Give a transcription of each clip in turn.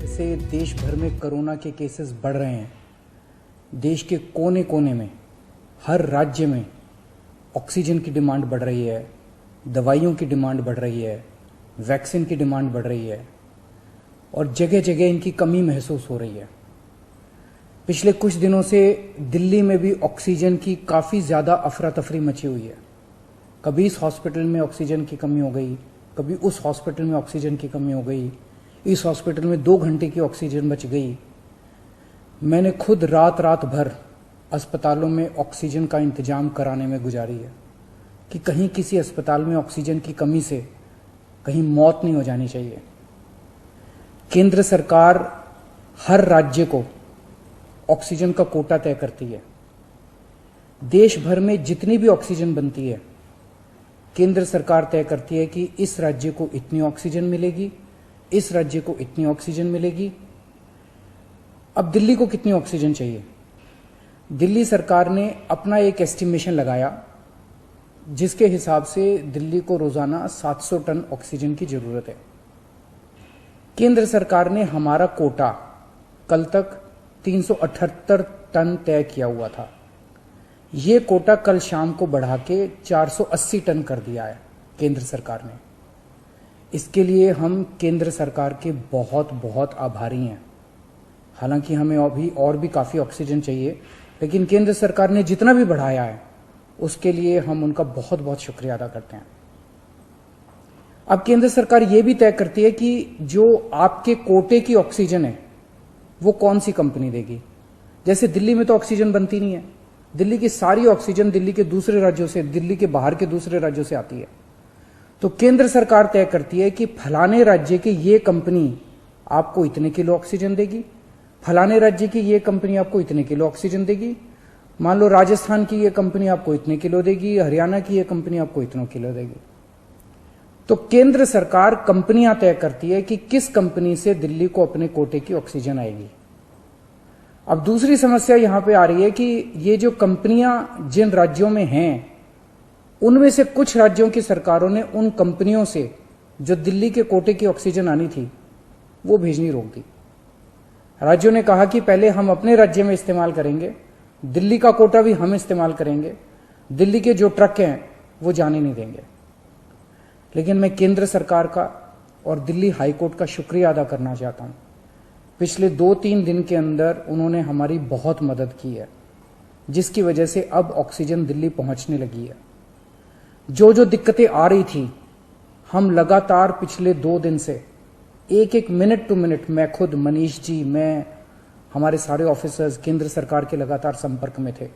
जैसे देश भर में कोरोना के केसेस बढ़ रहे हैं, देश के कोने कोने में हर राज्य में ऑक्सीजन की डिमांड बढ़ रही है, दवाइयों की डिमांड बढ़ रही है, वैक्सीन की डिमांड बढ़ रही है और जगह जगह इनकी कमी महसूस हो रही है। पिछले कुछ दिनों से दिल्ली में भी ऑक्सीजन की काफ़ी ज़्यादा अफरा तफरी मची हुई है। कभी इस हॉस्पिटल में ऑक्सीजन की कमी हो गई, कभी उस हॉस्पिटल में ऑक्सीजन की कमी हो गई, इस हॉस्पिटल में 2 घंटे की ऑक्सीजन बच गई। मैंने खुद रात रात भर अस्पतालों में ऑक्सीजन का इंतजाम कराने में गुजारी है कि कहीं किसी अस्पताल में ऑक्सीजन की कमी से कहीं मौत नहीं हो जानी चाहिए। केंद्र सरकार हर राज्य को ऑक्सीजन का कोटा तय करती है। देश भर में जितनी भी ऑक्सीजन बनती है, केंद्र सरकार तय करती है कि इस राज्य को इतनी ऑक्सीजन मिलेगी, इस राज्य को इतनी ऑक्सीजन मिलेगी। अब दिल्ली को कितनी ऑक्सीजन चाहिए? दिल्ली सरकार ने अपना एक एस्टिमेशन लगाया जिसके हिसाब से दिल्ली को रोजाना 700 टन ऑक्सीजन की जरूरत है। केंद्र सरकार ने हमारा कोटा कल तक 378 टन तय किया हुआ था। ये कोटा कल शाम को बढ़ा के 480 टन कर दिया है केंद्र सरकार ने। इसके लिए हम केंद्र सरकार के बहुत बहुत आभारी हैं। हालांकि हमें अभी और भी काफ़ी ऑक्सीजन चाहिए, लेकिन केंद्र सरकार ने जितना भी बढ़ाया है उसके लिए हम उनका बहुत बहुत शुक्रिया अदा करते हैं। अब केंद्र सरकार ये भी तय करती है कि जो आपके कोटे की ऑक्सीजन है वो कौन सी कंपनी देगी। जैसे दिल्ली में तो ऑक्सीजन बनती नहीं है, दिल्ली की सारी ऑक्सीजन दिल्ली के दूसरे राज्यों से, दिल्ली के बाहर के दूसरे राज्यों से आती है। तो केंद्र सरकार तय करती है कि फलाने राज्य की ये कंपनी आपको इतने किलो ऑक्सीजन देगी, फलाने राज्य की ये कंपनी आपको इतने किलो ऑक्सीजन देगी। मान लो राजस्थान की ये कंपनी आपको इतने किलो देगी, हरियाणा की ये कंपनी आपको इतने किलो देगी। तो केंद्र सरकार कंपनियां तय करती है कि किस कंपनी से दिल्ली को अपने कोटे की ऑक्सीजन आएगी। अब दूसरी समस्या यहां पे आ रही है कि ये जो कंपनियां जिन राज्यों में हैं, उनमें से कुछ राज्यों की सरकारों ने उन कंपनियों से जो दिल्ली के कोटे की ऑक्सीजन आनी थी वो भेजनी रोक दी। राज्यों ने कहा कि पहले हम अपने राज्य में इस्तेमाल करेंगे, दिल्ली का कोटा भी हम इस्तेमाल करेंगे, दिल्ली के जो ट्रक हैं वो जाने नहीं देंगे। लेकिन मैं केंद्र सरकार का और दिल्ली हाईकोर्ट का शुक्रिया अदा करना चाहता हूं। पिछले 2-3 दिन के अंदर उन्होंने हमारी बहुत मदद की है, जिसकी वजह से अब ऑक्सीजन दिल्ली पहुंचने लगी है। जो जो दिक्कतें आ रही थी, हम लगातार पिछले 2 दिन से एक मिनट टू मिनट, मैं खुद, मनीष जी, मैं, हमारे सारे ऑफिसर्स केंद्र सरकार के लगातार संपर्क में थे।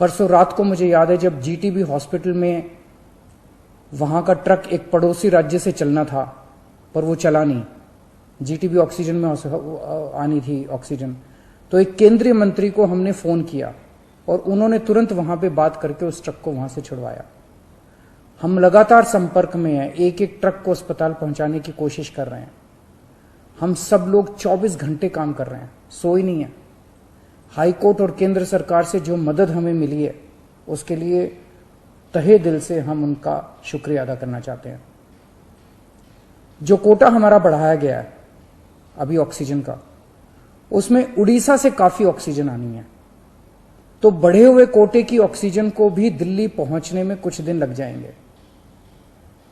परसों रात को मुझे याद है जब जीटीबी हॉस्पिटल में वहां का ट्रक एक पड़ोसी राज्य से चलना था पर वो चला नहीं, जीटीबी ऑक्सीजन में आनी थी ऑक्सीजन, तो एक केंद्रीय मंत्री को हमने फोन किया और उन्होंने तुरंत वहां पे बात करके उस ट्रक को वहां से छुड़वाया। हम लगातार संपर्क में हैं, एक ट्रक को अस्पताल पहुंचाने की कोशिश कर रहे हैं। हम सब लोग 24 घंटे काम कर रहे हैं, सोई नहीं है। हाईकोर्ट और केंद्र सरकार से जो मदद हमें मिली है उसके लिए तहे दिल से हम उनका शुक्रिया अदा करना चाहते हैं। जो कोटा हमारा बढ़ाया गया है अभी ऑक्सीजन का, उसमें उड़ीसा से काफी ऑक्सीजन आनी है, तो बढ़े हुए कोटे की ऑक्सीजन को भी दिल्ली पहुंचने में कुछ दिन लग जाएंगे।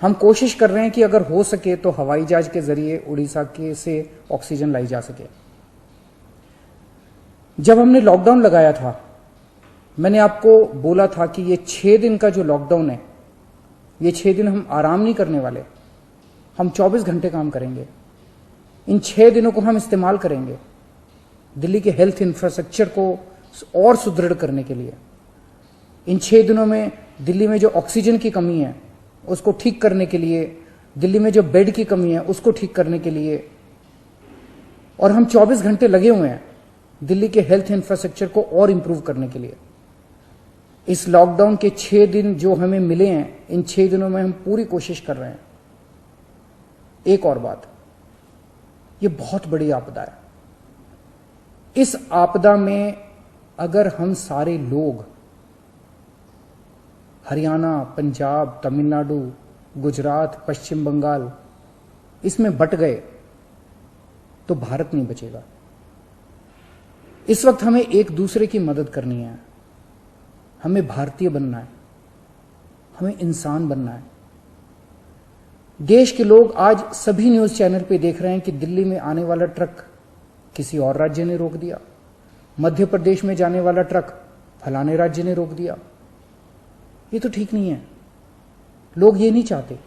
हम कोशिश कर रहे हैं कि अगर हो सके तो हवाई जहाज के जरिए उड़ीसा के से ऑक्सीजन लाई जा सके। जब हमने लॉकडाउन लगाया था, मैंने आपको बोला था कि ये 6 दिन का जो लॉकडाउन है, ये 6 दिन हम आराम नहीं करने वाले, हम 24 घंटे काम करेंगे। इन 6 दिनों को हम इस्तेमाल करेंगे दिल्ली के हेल्थ इंफ्रास्ट्रक्चर को और सुदृढ़ करने के लिए। इन 6 दिनों में दिल्ली में जो ऑक्सीजन की कमी है उसको ठीक करने के लिए, दिल्ली में जो बेड की कमी है उसको ठीक करने के लिए, और हम 24 घंटे लगे हुए हैं दिल्ली के हेल्थ इंफ्रास्ट्रक्चर को और इंप्रूव करने के लिए। इस लॉकडाउन के 6 दिन जो हमें मिले हैं, इन 6 दिनों में हम पूरी कोशिश कर रहे हैं। एक और बात, ये बहुत बड़ी आपदा है। इस आपदा में अगर हम सारे लोग हरियाणा, पंजाब, तमिलनाडु, गुजरात, पश्चिम बंगाल इसमें बट गए तो भारत नहीं बचेगा। इस वक्त हमें एक दूसरे की मदद करनी है, हमें भारतीय बनना है, हमें इंसान बनना है। देश के लोग आज सभी न्यूज चैनल पे देख रहे हैं कि दिल्ली में आने वाला ट्रक किसी और राज्य ने रोक दिया, मध्य प्रदेश में जाने वाला ट्रक फलाने राज्य ने रोक दिया। ये तो ठीक नहीं है। लोग ये नहीं चाहते।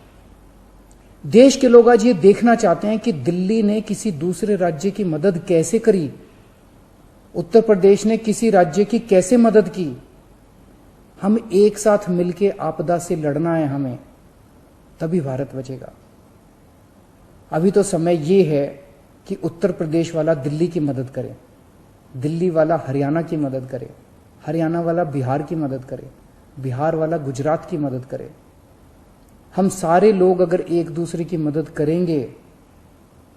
देश के लोग आज ये देखना चाहते हैं कि दिल्ली ने किसी दूसरे राज्य की मदद कैसे करी, उत्तर प्रदेश ने किसी राज्य की कैसे मदद की। हम एक साथ मिलकर आपदा से लड़ना है हमें, तभी भारत बचेगा। अभी तो समय ये है कि उत्तर प्रदेश वाला दिल्ली की मदद करे, दिल्ली वाला हरियाणा की मदद करे, हरियाणा वाला बिहार की मदद करे, बिहार वाला गुजरात की मदद करे। हम सारे लोग अगर एक दूसरे की मदद करेंगे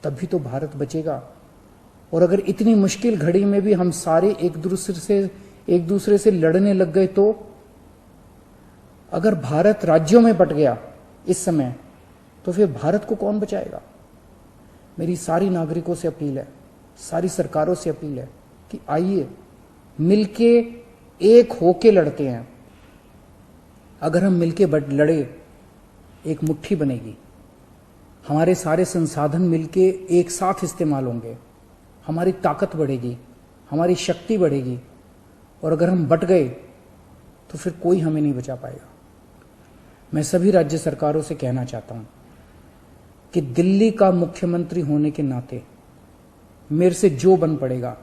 तभी तो भारत बचेगा। और अगर इतनी मुश्किल घड़ी में भी हम सारे एक दूसरे से लड़ने लग गए, तो अगर भारत राज्यों में बंट गया इस समय, तो फिर भारत को कौन बचाएगा। मेरी सारी नागरिकों से अपील है, सारी सरकारों से अपील है कि आइए मिलके एक होके लड़ते हैं। अगर हम मिलके लड़े, एक मुट्ठी बनेगी, हमारे सारे संसाधन मिलके एक साथ इस्तेमाल होंगे, हमारी ताकत बढ़ेगी, हमारी शक्ति बढ़ेगी। और अगर हम बट गए तो फिर कोई हमें नहीं बचा पाएगा। मैं सभी राज्य सरकारों से कहना चाहता हूं कि दिल्ली का मुख्यमंत्री होने के नाते मेरे से जो बन पड़ेगा,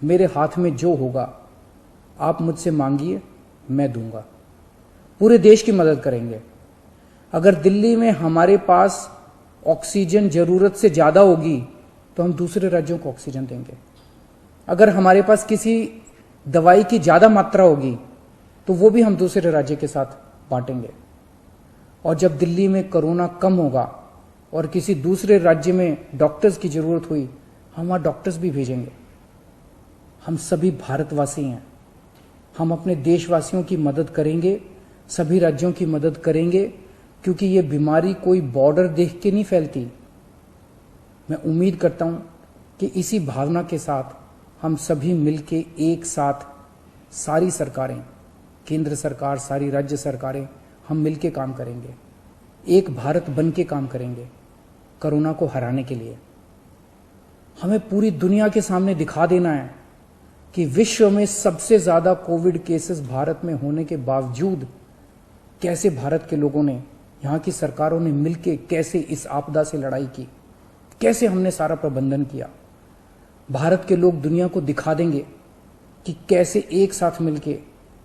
मेरे हाथ में जो होगा, आप मुझसे मांगिए, मैं दूंगा। पूरे देश की मदद करेंगे। अगर दिल्ली में हमारे पास ऑक्सीजन जरूरत से ज्यादा होगी तो हम दूसरे राज्यों को ऑक्सीजन देंगे। अगर हमारे पास किसी दवाई की ज्यादा मात्रा होगी तो वो भी हम दूसरे राज्य के साथ बांटेंगे। और जब दिल्ली में कोरोना कम होगा और किसी दूसरे राज्य में डॉक्टर्स की जरूरत हुई, हम वहां डॉक्टर्स भी भेजेंगे। हम सभी भारतवासी हैं, हम अपने देशवासियों की मदद करेंगे, सभी राज्यों की मदद करेंगे, क्योंकि ये बीमारी कोई बॉर्डर देख के नहीं फैलती। मैं उम्मीद करता हूं कि इसी भावना के साथ हम सभी मिलके एक साथ, सारी सरकारें, केंद्र सरकार, सारी राज्य सरकारें, हम मिलके काम करेंगे, एक भारत बन के काम करेंगे कोरोना को हराने के लिए। हमें पूरी दुनिया के सामने दिखा देना है कि विश्व में सबसे ज्यादा कोविड केसेस भारत में होने के बावजूद कैसे भारत के लोगों ने, यहां की सरकारों ने मिलके कैसे इस आपदा से लड़ाई की, कैसे हमने सारा प्रबंधन किया। भारत के लोग दुनिया को दिखा देंगे कि कैसे एक साथ मिलके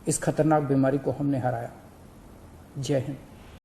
इस खतरनाक बीमारी को हमने हराया। जय हिंद।